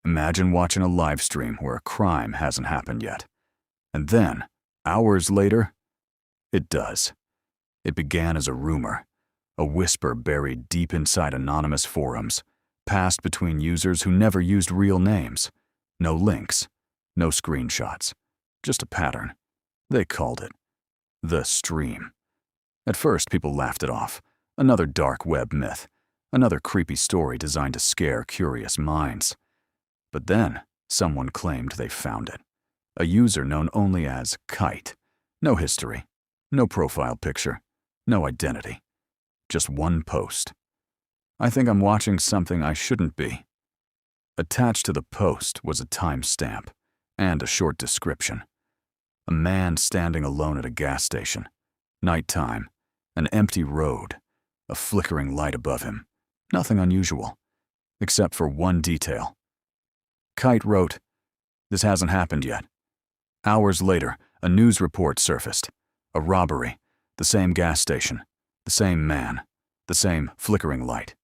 Imagine watching a live stream where a crime hasn't happened yet. And then, hours later, it does. It began as a rumor, a whisper buried deep inside anonymous forums, passed between users who never used real names. No links, no screenshots, just a pattern. They called it the stream. At first, people laughed it off. Another dark web myth, another creepy story designed to scare curious minds. But then, someone claimed they found it. A user known only as Kite. No history, no profile picture, no identity. Just one post. I think I'm watching something I shouldn't be. Attached to the post was a timestamp and a short description. A man standing alone at a gas station. Nighttime. An empty road. A flickering light above him. Nothing unusual, except for one detail. Kite wrote, "This hasn't happened yet." Hours later, a news report surfaced. A robbery. The same gas station. The same man. The same flickering light.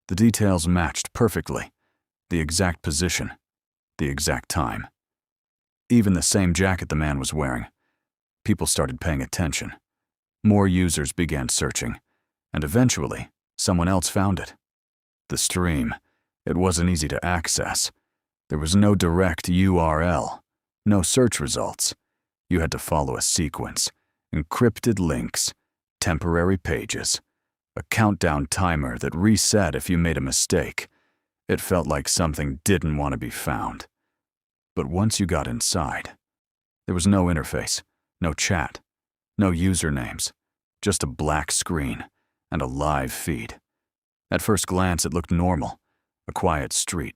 The details matched perfectly. The exact position. The exact time. Even the same jacket the man was wearing. People started paying attention. More users began searching, and eventually, someone else found it. The stream. It wasn't easy to access. There was no direct URL, no search results. You had to follow a sequence, encrypted links, temporary pages, a countdown timer that reset if you made a mistake. It felt like something didn't want to be found. But once you got inside, there was no interface, no chat, no usernames, just a black screen and a live feed. At first glance, it looked normal. A quiet street,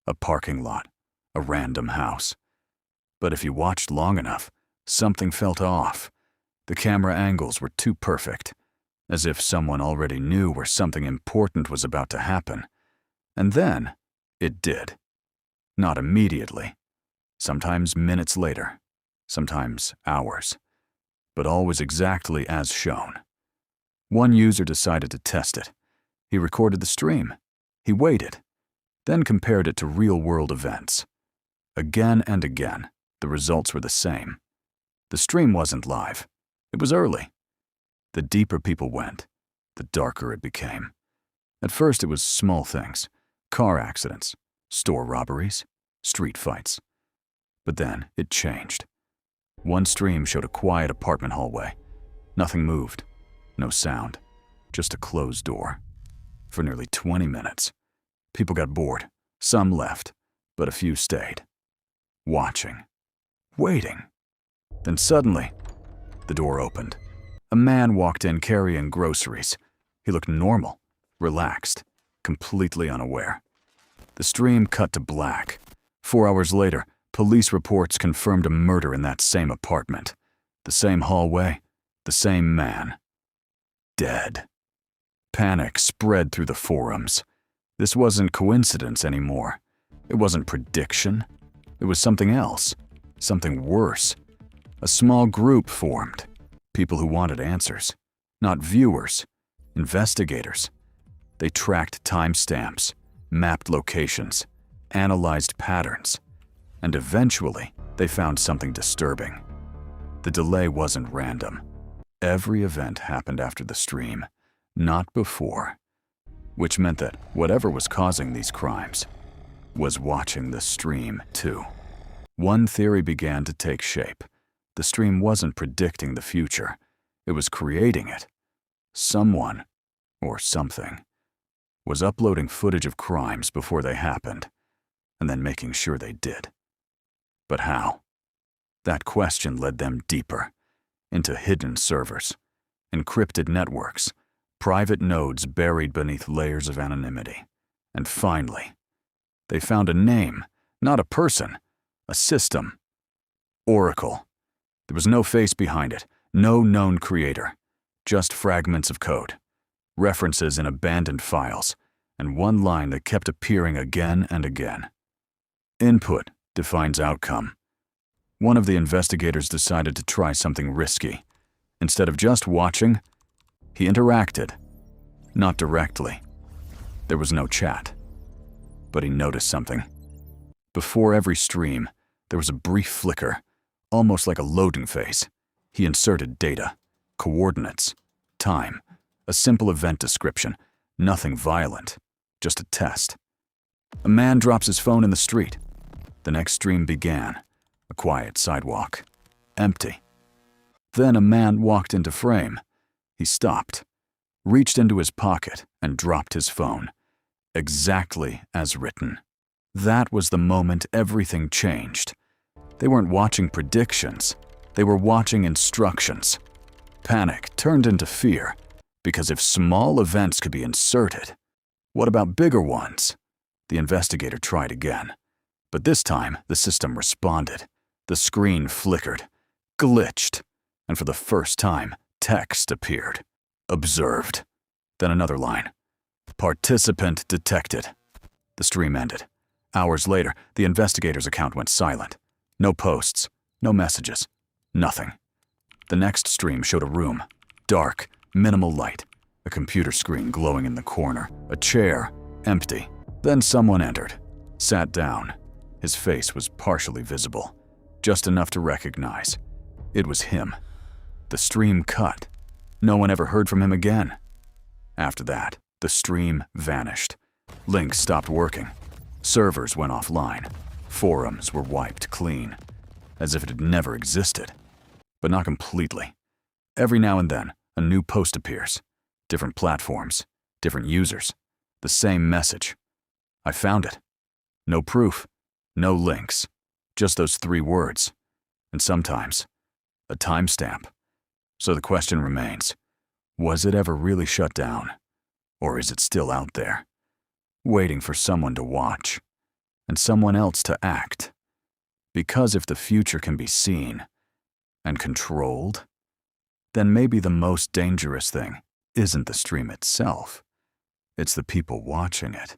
a parking lot, a random house. But if you watched long enough, something felt off. The camera angles were too perfect, as if someone already knew where something important was about to happen. And then, it did. Not immediately. Sometimes minutes later, sometimes hours, but always exactly as shown. One user decided to test it. He recorded the stream. He waited, then compared it to real-world events. Again and again, the results were the same. The stream wasn't live. It was early. The deeper people went, the darker it became. At first, it was small things: car accidents, store robberies, street fights. But then it changed. One stream showed a quiet apartment hallway. Nothing moved, no sound, just a closed door. For nearly 20 minutes, people got bored. Some left, but a few stayed. Watching. Waiting. Then suddenly, the door opened. A man walked in carrying groceries. He looked normal, relaxed, completely unaware. The stream cut to black. 4 hours later, police reports confirmed a murder in that same apartment. The same hallway, the same man. Dead. Panic spread through the forums. This wasn't coincidence anymore. It wasn't prediction. It was something else, something worse. A small group formed. People who wanted answers. Not viewers, investigators. They tracked timestamps, mapped locations, analyzed patterns, and eventually they found something disturbing. The delay wasn't random. Every event happened after the stream, not before, which meant that whatever was causing these crimes was watching the stream too. One theory began to take shape. The stream wasn't predicting the future. It was creating it. Someone, or something, was uploading footage of crimes before they happened, and then making sure they did. But how? That question led them deeper, into hidden servers, encrypted networks, private nodes buried beneath layers of anonymity. And finally, they found a name, not a person, a system. Oracle. There was no face behind it, no known creator, just fragments of code, references in abandoned files, and one line that kept appearing again and again. Input defines outcome. One of the investigators decided to try something risky. Instead of just watching, he interacted. Not directly. There was no chat. But he noticed something. Before every stream, there was a brief flicker, almost like a loading phase. He inserted data, coordinates, time, a simple event description, nothing violent, just a test. A man drops his phone in the street. The next stream began, a quiet sidewalk, empty. Then a man walked into frame. He stopped, reached into his pocket, and dropped his phone, exactly as written. That was the moment everything changed. They weren't watching predictions, they were watching instructions. Panic turned into fear, because if small events could be inserted, what about bigger ones? The investigator tried again, but this time the system responded. The screen flickered, glitched, and for the first time, text appeared. Observed. Then another line. Participant detected. The stream ended. Hours later, the investigator's account went silent. No posts, no messages, nothing. The next stream showed a room. Dark, minimal light. A computer screen glowing in the corner. A chair, empty. Then someone entered, sat down. His face was partially visible, just enough to recognize. It was him. The stream cut. No one ever heard from him again. After that, the stream vanished. Links stopped working. Servers went offline. Forums were wiped clean, as if it had never existed. But not completely. Every now and then, a new post appears. Different platforms, different users. The same message. I found it. No proof, no links, just those 3 words. And sometimes, a timestamp. So the question remains, was it ever really shut down? Or is it still out there, waiting for someone to watch, and someone else to act? Because if the future can be seen and controlled, then maybe the most dangerous thing isn't the stream itself. It's the people watching it.